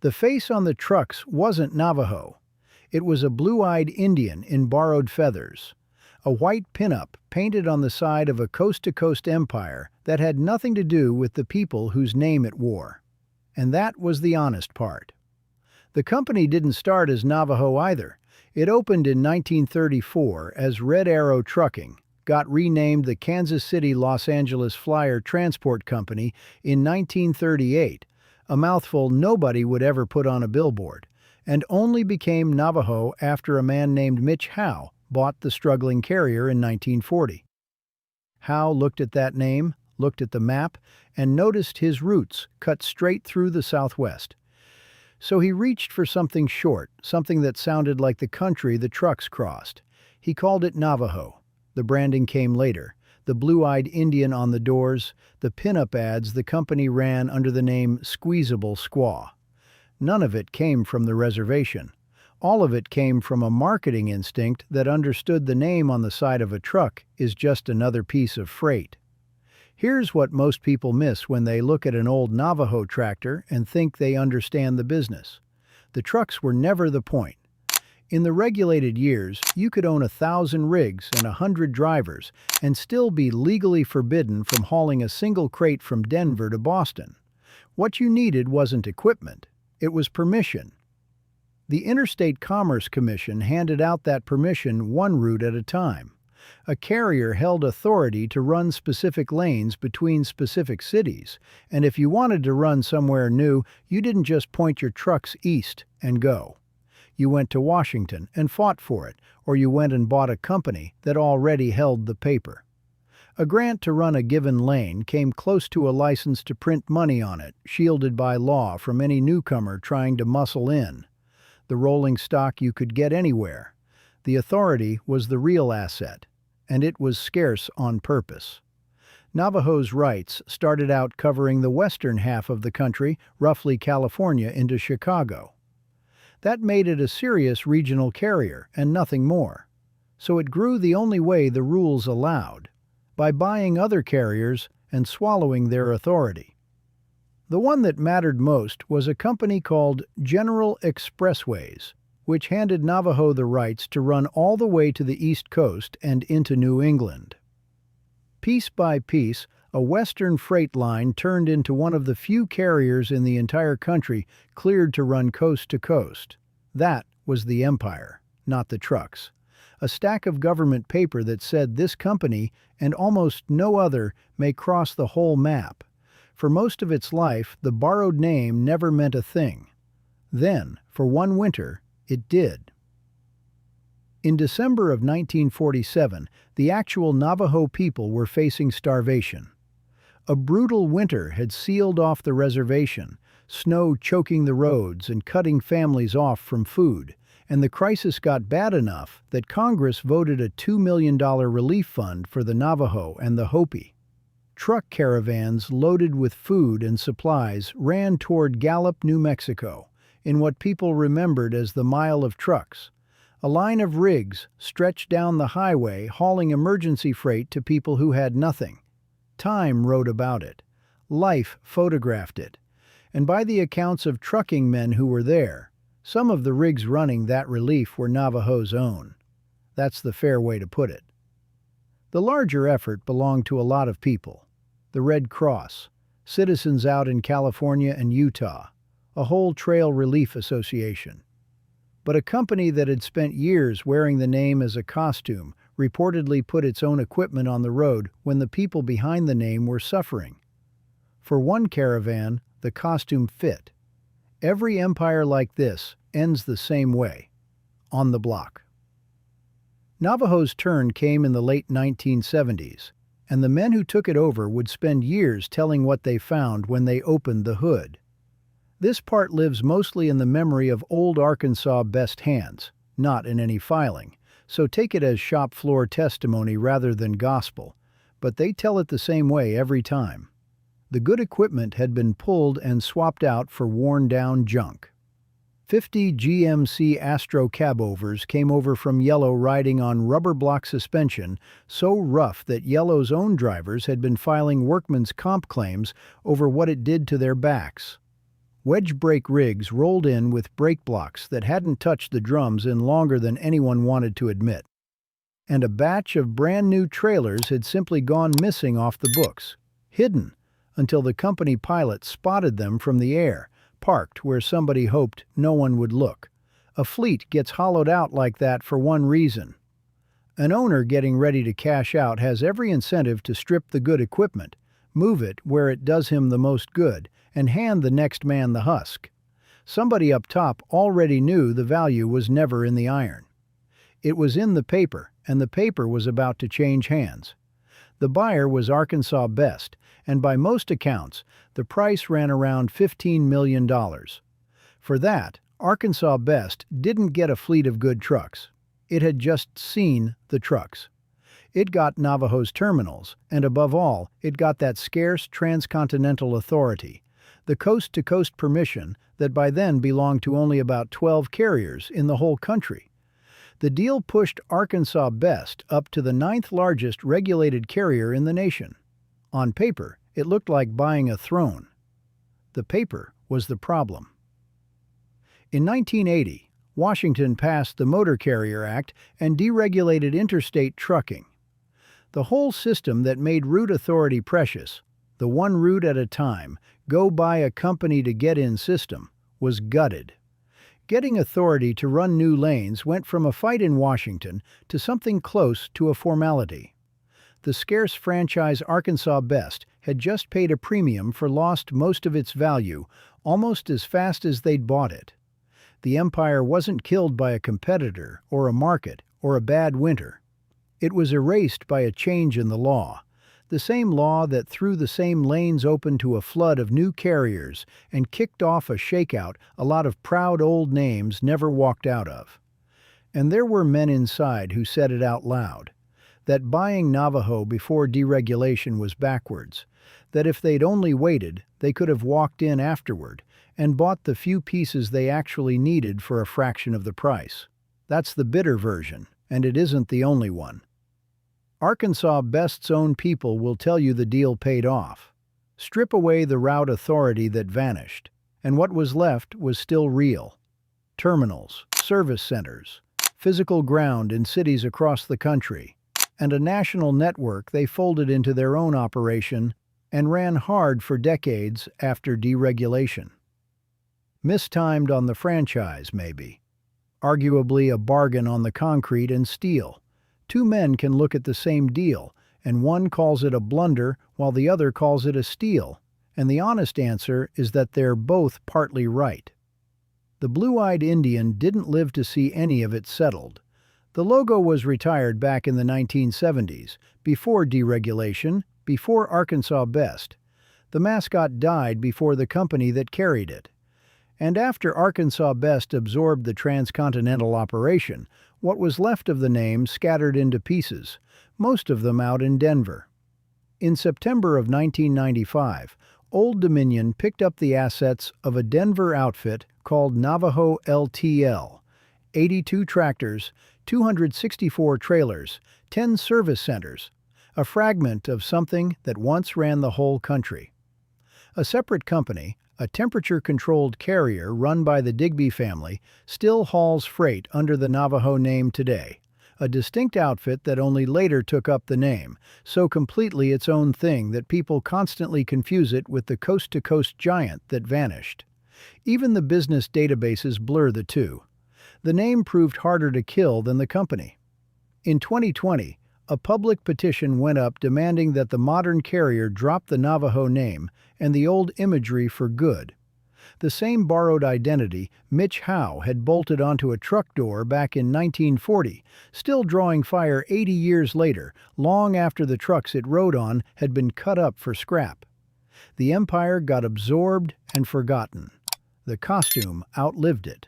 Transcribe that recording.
The face on the trucks wasn't Navajo. It was a blue-eyed Indian in borrowed feathers. A white pinup painted on the side of a coast-to-coast empire that had nothing to do with the people whose name it wore. And that was the honest part. The company didn't start as Navajo either. It opened in 1934 as Red Arrow Trucking, got renamed the Kansas City-Los Angeles Flyer Transport Company in 1938, a mouthful nobody would ever put on a billboard, and only became Navajo after a man named Mitch Howe bought the struggling carrier in 1940. Howe looked at that name, looked at the map, and noticed his roots cut straight through the Southwest. So he reached for something short, something that sounded like the country the trucks crossed. He called it Navajo. The branding came later. The blue-eyed Indian on the doors, the pinup ads the company ran under the name Squeezable Squaw. None of it came from the reservation. All of it came from a marketing instinct that understood the name on the side of a truck is just another piece of freight. Here's what most people miss when they look at an old Navajo tractor and think they understand the business. The trucks were never the point. In the regulated years, you could own 1,000 rigs and 100 drivers and still be legally forbidden from hauling a single crate from Denver to Boston. What you needed wasn't equipment, it was permission. The Interstate Commerce Commission handed out that permission one route at a time. A carrier held authority to run specific lanes between specific cities, and if you wanted to run somewhere new, you didn't just point your trucks east and go. You went to Washington and fought for it, or you went and bought a company that already held the paper. A grant to run a given lane came close to a license to print money on it, shielded by law from any newcomer trying to muscle in. The rolling stock you could get anywhere. The authority was the real asset, and it was scarce on purpose. Navajo's rights started out covering the western half of the country, roughly California into Chicago. That made it a serious regional carrier and nothing more. So it grew the only way the rules allowed, by buying other carriers and swallowing their authority. The one that mattered most was a company called General Expressways, which handed Navajo the rights to run all the way to the East Coast and into New England. Piece by piece, a Western freight line turned into one of the few carriers in the entire country cleared to run coast to coast. That was the empire, not the trucks. A stack of government paper that said this company, and almost no other, may cross the whole map. For most of its life, the borrowed name never meant a thing. Then, for one winter, it did. In December of 1947, the actual Navajo people were facing starvation. A brutal winter had sealed off the reservation, snow choking the roads and cutting families off from food, and the crisis got bad enough that Congress voted a $2 million relief fund for the Navajo and the Hopi. Truck caravans loaded with food and supplies ran toward Gallup, New Mexico, in what people remembered as the Mile of Trucks. A line of rigs stretched down the highway hauling emergency freight to people who had nothing. Time wrote about it. Life photographed it. And by the accounts of trucking men who were there, some of the rigs running that relief were Navajo's own. That's the fair way to put it. The larger effort belonged to a lot of people. The Red Cross, citizens out in California and Utah, a whole trail relief association. But a company that had spent years wearing the name as a costume reportedly put its own equipment on the road when the people behind the name were suffering. For one caravan, the costume fit. Every empire like this ends the same way, on the block. Navajo's turn came in the late 1970s, and the men who took it over would spend years telling what they found when they opened the hood. This part lives mostly in the memory of old Arkansas best hands, not in any filing, so take it as shop floor testimony rather than gospel, but they tell it the same way every time. The good equipment had been pulled and swapped out for worn-down junk. 50 GMC Astro cabovers came over from Yellow riding on rubber block suspension so rough that Yellow's own drivers had been filing workman's comp claims over what it did to their backs. Wedge brake rigs rolled in with brake blocks that hadn't touched the drums in longer than anyone wanted to admit. And a batch of brand new trailers had simply gone missing off the books, hidden, until the company pilot spotted them from the air, parked where somebody hoped no one would look. A fleet gets hollowed out like that for one reason. An owner getting ready to cash out has every incentive to strip the good equipment, move it where it does him the most good, and hand the next man the husk. Somebody up top already knew the value was never in the iron. It was in the paper, and the paper was about to change hands. The buyer was Arkansas Best, and by most accounts, the price ran around $15 million. For that, Arkansas Best didn't get a fleet of good trucks. It had just seen the trucks. It got Navajo's terminals, and above all, it got that scarce transcontinental authority, the coast-to-coast permission that by then belonged to only about 12 carriers in the whole country. The deal pushed Arkansas Best up to the 9th largest regulated carrier in the nation. On paper, it looked like buying a throne. The paper was the problem. In 1980, Washington passed the Motor Carrier Act and deregulated interstate trucking. The whole system that made route authority precious, the one route at a time, go by a company to get in system, was gutted. Getting authority to run new lanes went from a fight in Washington to something close to a formality. The scarce franchise Arkansas Best had just paid a premium for lost most of its value almost as fast as they'd bought it. The empire wasn't killed by a competitor or a market or a bad winter. It was erased by a change in the law, the same law that threw the same lanes open to a flood of new carriers and kicked off a shakeout a lot of proud old names never walked out of. And there were men inside who said it out loud, that buying Navajo before deregulation was backwards, that if they'd only waited, they could have walked in afterward and bought the few pieces they actually needed for a fraction of the price. That's the bitter version, and it isn't the only one. Arkansas Best's own people will tell you the deal paid off. Strip away the route authority that vanished, and what was left was still real. Terminals, service centers, physical ground in cities across the country, and a national network they folded into their own operation and ran hard for decades after deregulation. Mistimed on the franchise, maybe. Arguably a bargain on the concrete and steel. Two men can look at the same deal, and one calls it a blunder while the other calls it a steal, and the honest answer is that they're both partly right. The blue-eyed Indian didn't live to see any of it settled. The logo was retired back in the 1970s, before deregulation, before Arkansas Best. The mascot died before the company that carried it. And after Arkansas Best absorbed the transcontinental operation, what was left of the name scattered into pieces, most of them out in Denver. In September of 1995, Old Dominion picked up the assets of a Denver outfit called Navajo LTL, 82 tractors, 264 trailers, 10 service centers, a fragment of something that once ran the whole country. A separate company, a temperature-controlled carrier run by the Digby family, still hauls freight under the Navajo name today, a distinct outfit that only later took up the name, so completely its own thing that people constantly confuse it with the coast-to-coast giant that vanished. Even the business databases blur the two. The name proved harder to kill than the company. In 2020, a public petition went up demanding that the modern carrier drop the Navajo name and the old imagery for good. The same borrowed identity Mitch Howe had bolted onto a truck door back in 1940, still drawing fire 80 years later, long after the trucks it rode on had been cut up for scrap. The empire got absorbed and forgotten. The costume outlived it.